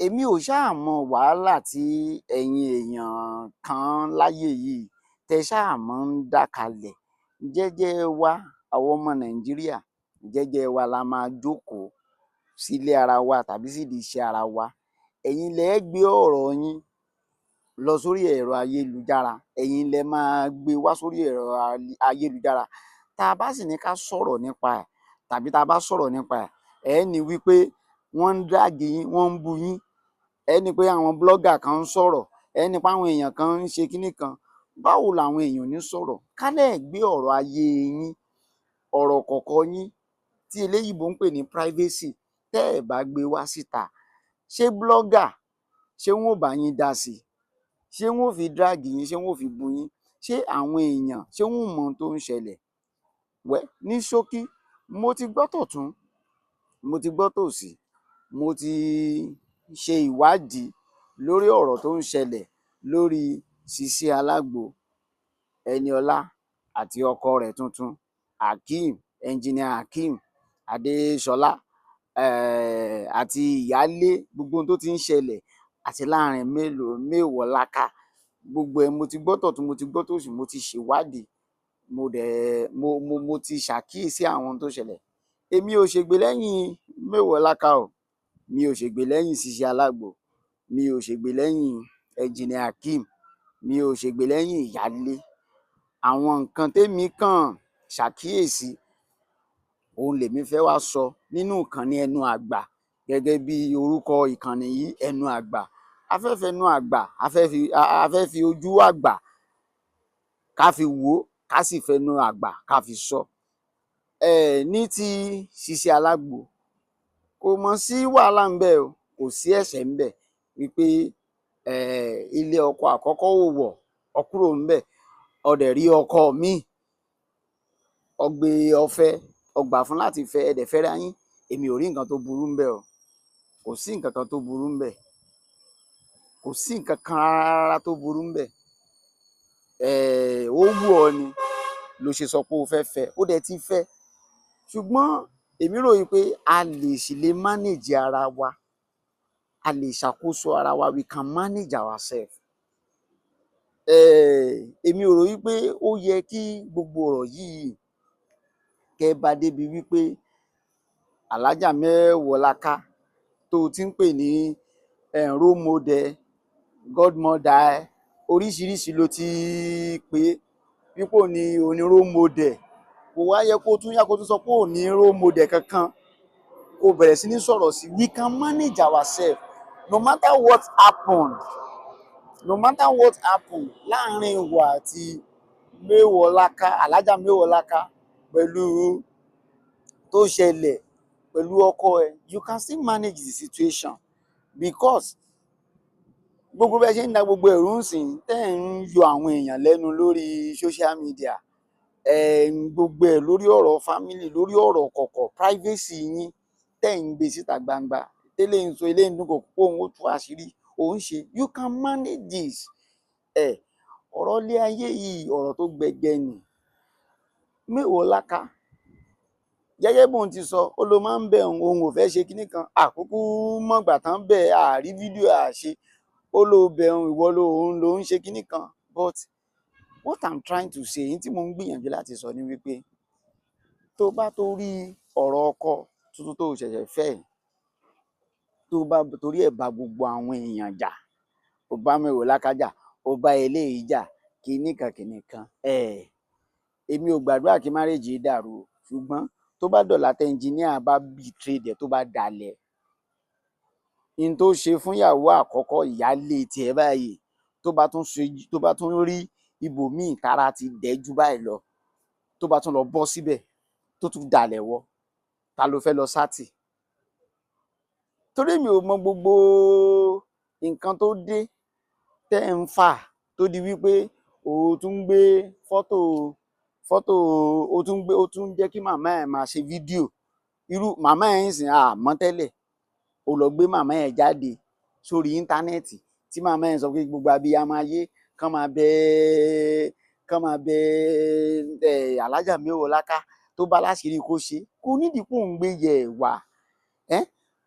èmi ò ṣáà mọ wàhálà tí ẹ̀yin èèyàn kan láyé yìí tẹ́ ṣáà mọ́ ń dá kalẹ̀. Jẹ́jẹ́ wa, àwọn ọmọ Nàìjíríà, jẹ́jẹ́ wa la máa jókòó sílé ara wa tàbí sídìí iṣẹ́ ara wa. Ẹ̀yin lẹ gbé ọ̀rọ̀ yín lọ sórí ẹ̀rọ ayélujára, ẹ̀yin lẹ máa gbé wá sórí ẹ̀rọ ayélujára. Tá a bá sì ní ká sọ̀rọ̀ nípa ẹ̀ tàbí tá a bá sọ̀rọ̀ nípa ẹ̀, ẹ̀ ní wípé wọ́n ń dráàgì yín, wọ́n ń bú yín, ẹ̀ ní pé àwọn blogger kan ń sọ̀rọ̀, ẹ̀ ní pé àwọn èèyàn kan ń ṣe kinní kan. Báwo làwọn èèyàn ò ní sọ̀rọ̀? Ká dẹ̀ gbé ọ̀rọ̀ ayé yín, ọ̀rọ̀ kọ̀ọ̀kọ̀ yín tí eléyìíbó ń pè ní privacy, tẹ́ ẹ̀ bá gbé wá síta, ṣé blogger ṣé wọn ò bá yín dá sí i? Ṣé wọn ò fi dráàgì yín? Ṣé wọn ò fi bú yín? Ṣé àwọn èèyàn ṣé wọn ò mọ ohun tó ń ṣẹlẹ̀? Ní ṣókí, mo ti gbọ́ tọ̀tún, mo ti gbọ́ tòsì, mo ti ṣe ìwádìí lórí ọ̀rọ̀ tó ń ṣẹlẹ̀ lórí Sisi Alágbo, Ẹniọlá àti ọkọ rẹ̀ tuntun Engineer Hakeem Adéṣọlá, àti ìyálé, gbogbo ohun tó ti ń ṣẹlẹ̀, àti láàrin Mewolaka, gbogbo ẹ̀ mo ti gbọ́ tọ̀tún, mo ti gbọ́ tòsì, mo ti ṣèwádìí, mo ti ṣàkíyèsí àwọn ohun tó ṣẹlẹ̀. Èmi ò ṣègbè lẹ́yìn Mewolaka o, mi ò ṣègbè lẹ́yìn Sisi Alágbo, mi ò ṣègbè lẹ́yìn Engineer Hakeem, mi ò ṣègbè lẹ́yìn ìyálé. Àwọn nǹkan témi kàn ṣàkíyèsí òun lèmi fẹ́ wá sọ nínú ìkànnì Ẹnu Àgbà, gẹ́gẹ́ bí orúkọ ìkànnì yìí, Ẹnu Àgbà. A fẹ́ fẹnu àgbà, a fẹ́ fi ojú àgbà ká fi wò ó, ká sì fẹnu àgbà ká fi sọ. Ní ti Sisi Alágbo, kò mọ̀ sí wàhálà ńbẹ̀ o, kò sí ẹ̀ṣẹ̀ ńbẹ̀ wípé ilé ọkọ àkọ́kọ́ ò wọ̀, ọ kúrò ńbẹ̀, ọ dẹ̀ rí ọkọ míì, ọ gbé ọfẹ́, ọ gbà fún láti fẹ́, ẹ dẹ̀ fẹ́ra yín. Èmi ò rí nǹkan tó burú ńbẹ̀ o, kò sí nǹkan kan tó burú ńbẹ̀, kò sí nǹkan kan rárá tó burú ńbẹ̀. Ó wù ọ́ ni ló ṣe sọ pé o fẹ́ fẹ́, ó dẹ̀ ti fẹ́. Ṣùgbọ́n èmi ròyìn pé a sì lè manage ara wa, a lè ṣàkóso ara wa, we can manage ourselves. Èmi ò rò wípé ó yẹ kí gbogbo ọ̀rọ̀ yìí kẹ́ bá débi wípé Alhaja Mewolaka tó ti ń pè ní role model, godmother, oríṣiríṣi ló ti pè wípé òní role model. Kò wá yẹ kó tún sọ pé òní role model kankan, kó bẹ̀rẹ̀ sí ní sọ̀rọ̀ sí. We can manage ourselves no matter what happen, láàrin ìwọ àti Mewolaka, Alhaja Mewolaka, pẹ̀lú tó ṣẹlẹ̀ pẹ̀lú ọkọ ẹ̀, you can still manage the situation, because gbogbo bẹ́ẹ̀ ṣe ń da gbogbo ẹ̀rú ń sìn, tẹ́ ẹ̀ ń yọ àwọn èèyàn lẹ́nu lórí social media, gbogbo ẹ̀ lórí ọ̀rọ̀ family, lórí ọ̀rọ̀ kọ̀kọ̀, privacy yín tẹ́ ẹ̀ ń gbé síta gbangba, tẹ́lẹ̀ ń sọ eléyìí ń dún kòkó pé òun ó tú àṣírí, òun ṣe. You can manage this. Ọ̀rọ̀ ilé ayé yìí ọ̀rọ̀ tó gbẹgẹ ni. Mewolaka, gẹ́gẹ́ bóun ti sọ, ó ló máa ń bẹ̀ òun ò fẹ́ ṣe kinní kan, àkókò mọ̀gbà tán bẹ̀, àrí fídíò àṣe, ó ló bẹ̀ ìwọ ló ń ṣe kinní kan. But what I'm trying to say, tí mo ń gbìyànjú láti sọ ni wípé tó bá tó rí ọ̀rọ̀ ọkọ tuntun tó ṣẹ̀ṣẹ̀ fẹ́, tó bá torí ẹ̀ bá gbogbo àwọn èèyàn jà, ó bá Mewolaka jà, ó bá eléyìí jà, kinní kan, èmi ò gbàdúrà kí márèèjì dàrú, ṣùgbọ́n tó bá dọ̀la tẹ ẹnjìníà bá betray ẹ̀, tó bá dalẹ̀, in tó ṣe fún ìyàwó àkọ́kọ́, ìyálé tiẹ̀ báyìí, tó bá tún rí ibòmíì tára ti dẹ̀ jù báyìí lọ, tó bá tún lọ bọ́ síbẹ̀ tó tún dalẹ̀ wọ, ta ló fẹ́ lọ sátì? Torí mi ò mọ gbogbo nǹkan tó dé tẹ́ ń fà tó di wípé o tún ń gbé fọ́tò, ó tún jẹ́ kí màmá ẹ̀ máa ṣe fídíò. Irú màmá ẹ̀ ń sìn àmọ́ tẹ́lẹ̀, ó lọ gbé màmá ẹ̀ jáde sórí íńtánẹ́ẹ̀tì tí màmá ẹ̀ sọ pé gbogbo abiyamọ ayé kán máa bẹ Alhaja Mewolaka, tó bá láṣìírí kó ṣe, kò nídìí kó ń gbé yẹ ẹ̀ wá.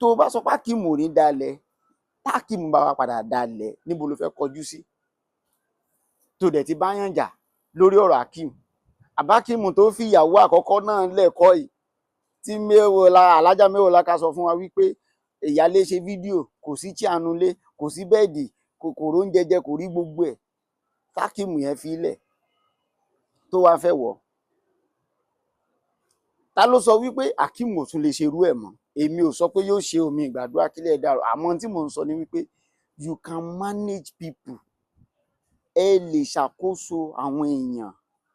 Tó bá sọ pé Hakeem ò ní dalẹ̀, tákìmù bá wa padà dalẹ̀ níbo ló fẹ́ kọjú sí tó dẹ̀ ti báyàn jà lórí ọ̀rọ̀ Akeem àbákímù tó fi ìyàwó àkọ́kọ́ náà lẹ́ẹ̀kọ́ yìí tí alájà Mẹ́wọ̀ọ́lá ká sọ fún wa wípé ìyálé ṣe fídíò kò sí chíanulé kò sí bẹ́ẹ̀dì kò róúnjẹ jẹ kò rí gbogbo ẹ̀ tákìmù yẹn fi lẹ̀ tó wá fẹ́ wọ̀ ta ló sọ wípé Akeem ò tún lè ṣerú ẹ̀ mọ́ èmi ò sọ pé yóò ṣe omi ìgbàdúrà kílẹ̀ dàrú àmọ́ tí mò ń sọ ni wípé you can manage people ẹ lè ṣàkóso àwọn èèyàn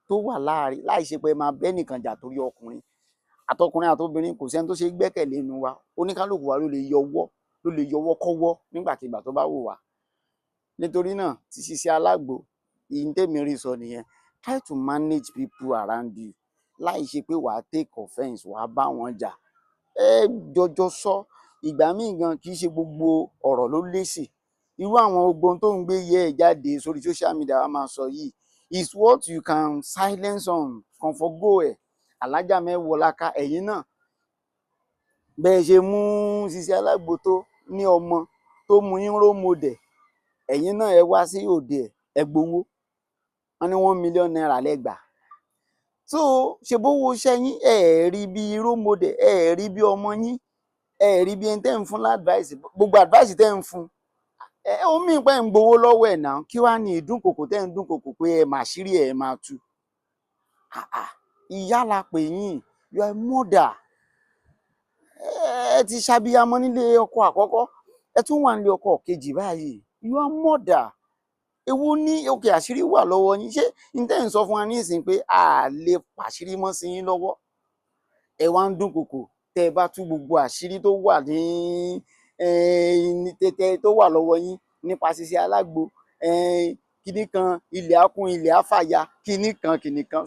tó wà láàrin láì ṣe pé ẹ máa bẹ́ nìkan jà torí ọkùnrin àtobìnrin kò sẹ́ni tó ṣe gbẹ́kẹ̀lé inú wa oníkálùkù wa ló lè yọwọ́ kọ́wọ́ nígbàkigbà tó bá wù wá nítorí náà tí Sisi Alágbo ìyìn tèmi rí sọ nìyẹn try to manage people around you láì ṣe pé wàá take offence wàá bá wọn jà ẹ jọjọ sọ ìgbà míì gan kì í ṣe gbogbo ọ̀rọ̀ ló lésì irú àwọn ogbon tó ń gbé yẹ ẹ jáde sórí social media wa máa sọ yìí is what you can silence on kan forgo ẹ Alájà Mẹ́wọ̀ọ́lá ká ẹ̀yin náà bẹ́ẹ̀ ṣe mú Sisi Alágbo tó ní ọmọ tó mú yín rómọdẹ̀ ẹ̀yin náà ẹ wá sí òde ẹ gbowó wọn ní 1 million naira lẹ́gbà so ṣe bówó iṣẹ́ yín ẹ rí bí rómọdẹ̀ ẹ rí bí ọmọ yín ẹ rí bí ẹni tẹ́ ń fún ládvice gbogbo advice tẹ́ ń fún omi ìpẹ́ ń gbowó lọ́wọ́ ẹ̀ náà kí wàá ní ìdúnkòkò tẹ́ ń dúnkòkò pé ẹ mà ṣírí ẹ máa tú ìyá la pè yín you are mother ẹ ti ṣàbíyamọ nílé ọkọ àkọ́kọ́ ẹ tún wà nílé ọkọ kejì báyìí you are mother ewu ní òkè àṣírí wà lọ́wọ́ yín ṣé n tẹ́ ń sọ fún wa ní ìsìn pé a lè pàṣírí mọ́ sí yín lọ́wọ́ ẹ wá ń dúnkòkò tẹ́ ẹ bá tú gbogbo àṣírí tó wà ní tètè tó wà lọ́wọ́ yín nípa Sisi Alágbo kinní kan ilẹ̀ akún ilẹ̀ afàya kinní kan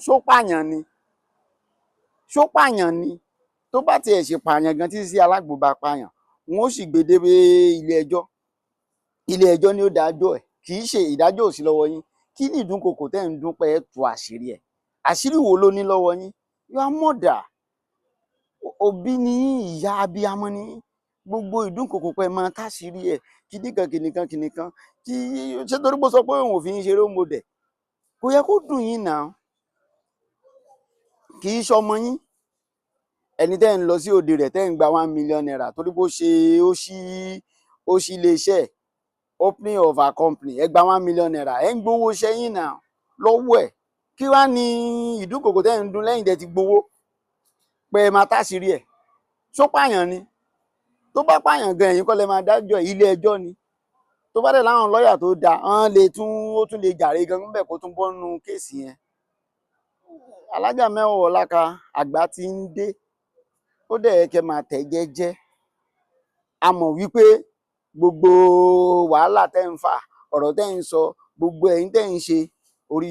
ṣó pààyàn ni tó bá tiẹ̀ ṣe pààyàn gan tí Sisi Alágbo bá pààyàn wọn ó sì gbé dé ilé ẹjọ́ ni ó dájọ́ ẹ̀ kì í ṣe ìdájọ́ òsì lọ́wọ́ yín kí ni ìdúnkokò tẹ́ ń dún pé ẹ tú àṣírí ẹ̀ àṣírí wo ló ní lọ́wọ́ yín you are mother òbí ni ìyá abiyamọ ni gbogbo ìdúnkokò pé máa táṣírí ẹ̀ kìnìkan kí ṣé torí pé ó sọ pé òun ò fi ń ṣeré òmòdè kò yẹ kó dùn yín náà kì í ṣọmọ yín ẹni tẹ́ ń lọ sí òde rẹ̀ tẹ́ ń gba 1 million naira torí pé ó ṣí iléeṣẹ́ opening of our company ẹ gba 1 million naira ẹ ń gbowó iṣẹ́ yín náà lọ́wọ́ ẹ̀ kí wàá ní ìdúnkokò tẹ́ ń dún lẹ́yìn tẹ́ ti gbowó pé ẹ máa táṣírí ẹ̀ ṣó pààyàn ni tó bá pààyàn gan ẹ̀yin kọ́ lẹ máa dájọ́ ilé ẹjọ́ ni tó bá dẹ̀ láwọn lọ́ọ̀yà tó dáa ó tún lè jàre gan níbẹ̀ kó tún bọ́ nínú kéèsì yẹn Alájà Mẹ́wọ̀ọ́lá ká àgbà ti ń dé ó dẹ̀ yẹ kẹ́ máa tẹ̀ jẹ́jẹ́ a mọ̀ wípé gbogbo wàhálà tẹ́ ń fà ọ̀rọ̀ tẹ́ ń sọ gbogbo ẹ̀yin tẹ́ ń ṣe orí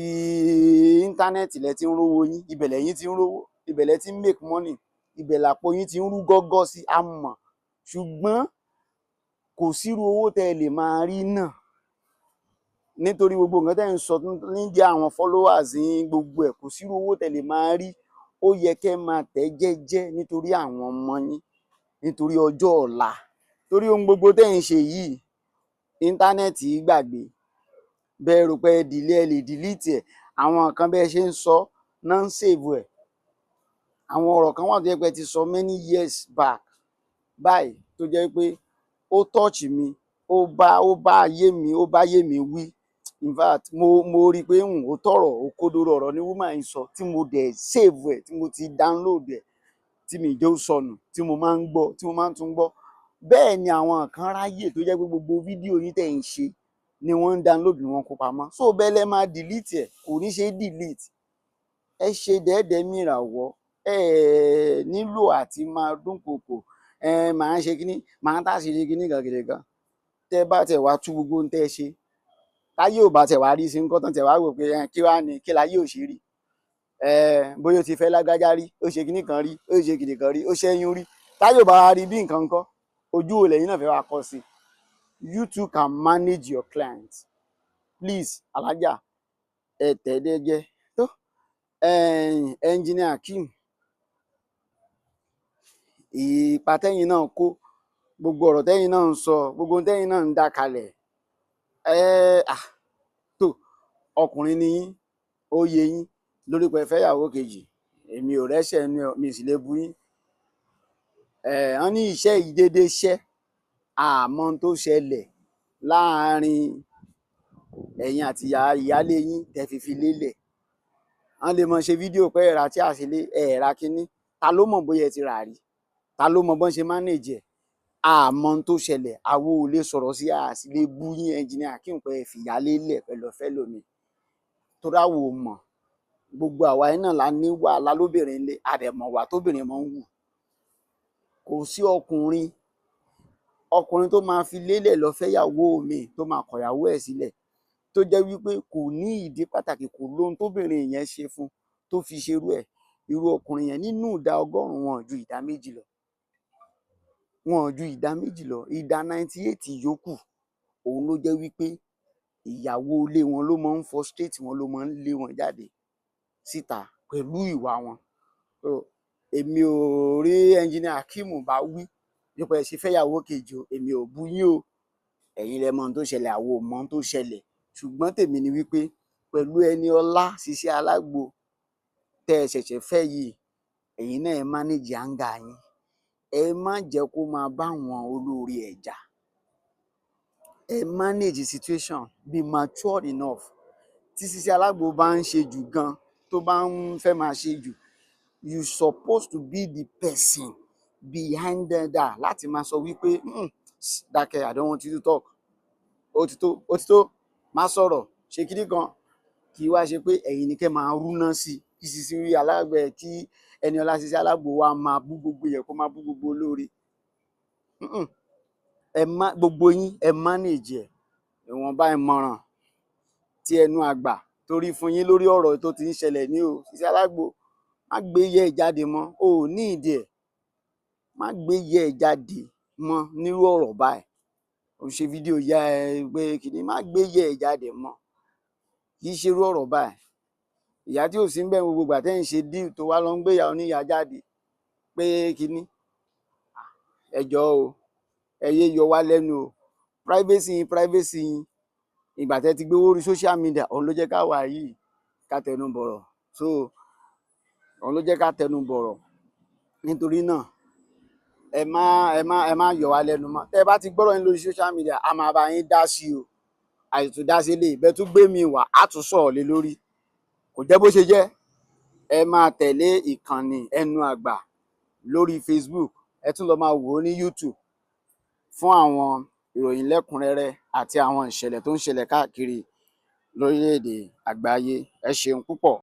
íńtánẹ́ẹ̀tì lẹ ti ń rówó yín ibẹ̀ lẹ́yìn ti ń rówó ibẹ̀ lẹ ti ń make money ibẹ̀ làpò yín ti ń rú gọ́gọ́ sí a mọ̀ ṣùgbọ́n kò sírú owó tẹ́ ẹ lè máa rí náà nítorí gbogbo nǹkan tẹ́ ń sọ nídìí àwọn followers yín gbogbo ẹ̀ kò sírú owó tẹ́ lè máa rí ó yẹ kẹ́ máa tẹ̀ jẹ́jẹ́ nítorí àwọn ọmọ yín nítorí ọjọ́ ọ̀la torí ohun gbogbo tẹ́ ń ṣe yìí íńtánẹ́ẹ̀tì gbàgbé bẹ́ẹ̀ rò pé ẹ lè delete ẹ̀ àwọn nǹkan bẹ́ẹ̀ ṣe ń sọ náà ń save ẹ̀ àwọn ọ̀rọ̀ kan wà tó yẹ pé ti sọ many years back báyìí tó jẹ́ pé ó touch mi ó bá ayé mi wí in fact mo rí i pé ó tọrọ òkodoro ọ̀rọ̀ ni woman yìí sọ tí mo dẹ̀ save ẹ̀ tí mo ti download ẹ̀ tí mi jẹ́ ó sọnù tí mo máa ń gbọ́ tí mo máa ń tún gbọ́ bẹ́ẹ̀ ni àwọn kan ráyè tó jẹ́ pé gbogbo fídíò yín tẹ̀ ń ṣe ni wọ́n ń download ni wọ́n kó pamọ́ so bẹ́ẹ̀ lẹ́ máa delete ẹ̀ kò ní ṣe delete ẹ ṣe dẹ́ẹ̀dẹ́ mìràwọ́ ẹ nílò àti máa dúnkokò màá ṣe kíní màá táṣìírí kíní kan tẹ́ bá tẹ̀ wá tú gbogbo ń tẹ́ ṣe táyé ò bá tẹ̀ wá rí sí nǹkan tán tẹ̀ wá wò pé kí wá ní kí láyé ò ṣe rí bóyá ó ti fẹ́ lágbájá rí ó ṣe kíní kan rí ó ṣe kíní kan rí ó ṣẹ́yún rí táyé ò bá rí bí nǹkan kan ojú olè yín náà fẹ́ wá kọ́ sí you too can manage your clients please Alájà ẹ tẹ̀ dẹ́jẹ́ tó engineer Akeem ìpàtẹ́yìn náà kó gbogbo ọ̀rọ̀ tẹ́yin náà ń sọ, gbogbo ohun tẹ́yin náà ń dá kalẹ̀, tó ọkùnrin ni yín, ó yé yín lórí pé ẹ fẹ́ ìyàwó kejì, èmi ò rẹ́ṣẹ̀ mi sì lè bú yín. Wọ́n ní iṣẹ́ yìí déédéé ṣẹ́, àmọ́ ohun tó ṣẹlẹ̀ láàárín ẹ̀yin àti ìyáálé yín tẹ́ fi lélẹ̀. Wọ́n lè mọ ṣe fídíò pé ẹ̀rà tí àṣìlé ẹ̀rà kínní, ta ló mọ̀ bóyá ẹ ti rà rí, ta ló mọ bọ́n ṣe manage ẹ̀, àmọ́ ohun tó ṣẹlẹ̀, àwo ò lè sọ̀rọ̀ sí, a sì lè bú yín Engineer Akeem pé ẹ fìyálé lẹ̀ pẹ̀lú ọ̀fẹ́ lómi, torí àwo ò mọ̀. Gbogbo àwa yìí náà la ní wàhálà lóbìnrin lé, a dẹ̀ mọ̀ wà tóbìnrin máa ń wù. Kò sí ọkùnrin tó máa fi lélẹ̀ lọ fẹ́yàwó mi tó máa kọ̀yàwó ẹ̀ sílẹ̀, tó jẹ́ wípé kò ní ìdí pàtàkì, kò lóhun tóbìnrin yẹn ṣe fún tó fi ṣerú ẹ̀. Irú ọkùnrin yẹn nínú ìdá 100 wọn ò ju ìdá 2 lọ, wọn ò ju ìdá 2 lọ. Ìdá 98 yòókù òun ló jẹ́ wípé ìyàwó ilé wọn ló máa ń frustrate wọn, ló máa ń lé wọn jáde síta pẹ̀lú ìwà wọn. Èmi ò rí Engineer Akeem bá wí nípa ẹ ṣe fẹ́yàwó kejì o, èmi ò bú yín o, ẹ̀yin lẹ mọ ohun tó ṣẹlẹ̀, àwo ò mọ ohun tó ṣẹlẹ̀. Ṣùgbọ́n tèmi ni wípé pẹ̀lú Ẹniọlá Sisi Alágbo tẹ́ ẹ ṣẹ̀ṣẹ̀ fẹ́ yìí, ẹ̀yin náà ẹ manage anger yín, ẹ má jẹ́ kó máa bá àwọn olórí ẹ̀ jà, ẹ manage situation, be mature enough. Tí Sisi Alágbo bá ń ṣe jù gan, tó bá ń fẹ́ máa ṣe jù, you supposed to be the person behind that láti máa sọ wípé dákẹ́, I don't want you to talk, ó ti tó, má sọ̀rọ̀, ṣe kíní kan. Kì í wá ṣe pé ẹ̀yin ni kẹ́ máa rúná sí kí Sisi Alágbo, kí Ẹniọlá Sisi Alágbo wa máa bú gbogbo yẹn, kó máa bú gbogbo olóore. Gbogbo yín ẹ manage ẹ̀. Ìwọ̀nba ìmọ̀ràn tí ẹnu àgbà torí fún yín lórí ọ̀rọ̀ tó ti ń ṣẹlẹ̀ ní o. Sisi Alágbo, má gbé yẹ ẹ̀ jáde mọ́, o ò ní ìdí ẹ̀, má gbé yẹ ẹ̀ jáde mọ́ nírú ọ̀rọ̀ báyìí. Ó ṣe fídíò ya ẹ pé kìíní, má gbé yẹ ẹ̀ jáde mọ́, kì í ṣe irú ọ̀rọ̀ báyìí. Ìyá tí ò sí ń bẹ̀ gbogbo ìgbà tẹ́ ń ṣe deal tó wá lọ ń gbé ìyá oníyàá jáde pé kìíní, ẹ jọ̀ọ́ o, ẹ yé yọ wá lẹ́nu o. Privacy yín, ìgbà tẹ́ ti gbé orí social media, òun ló jẹ́ ká wà yìí ká tẹnu bọ̀rọ̀. So òun ló jẹ́ ká tẹnu bọ̀rọ̀. Nítorí náà ẹ má yọ wá lẹ́nu mọ́. Tẹ́ bá ti gbọ́rọ̀ yín lórí social media, a máa bá yín dá sí o. Àìtún dá sí lè bẹ́ẹ̀ tún gbé mi wá, á tún sọ̀rọ̀ lé lórí. Kò jẹ́ bó ṣe jẹ́. Ẹ máa tẹ̀lé ìkànnì Ẹnu Àgbà lórí Facebook, ẹ tún lọ máa wò ó ní YouTube fún àwọn ìròyìn lẹ́kùnrẹ́rẹ́ àti àwọn ìṣẹ̀lẹ̀ tó ń ṣẹlẹ̀ káàkiri lórílẹ̀-èdè àgbáyé. Ẹ ṣeun púpọ̀.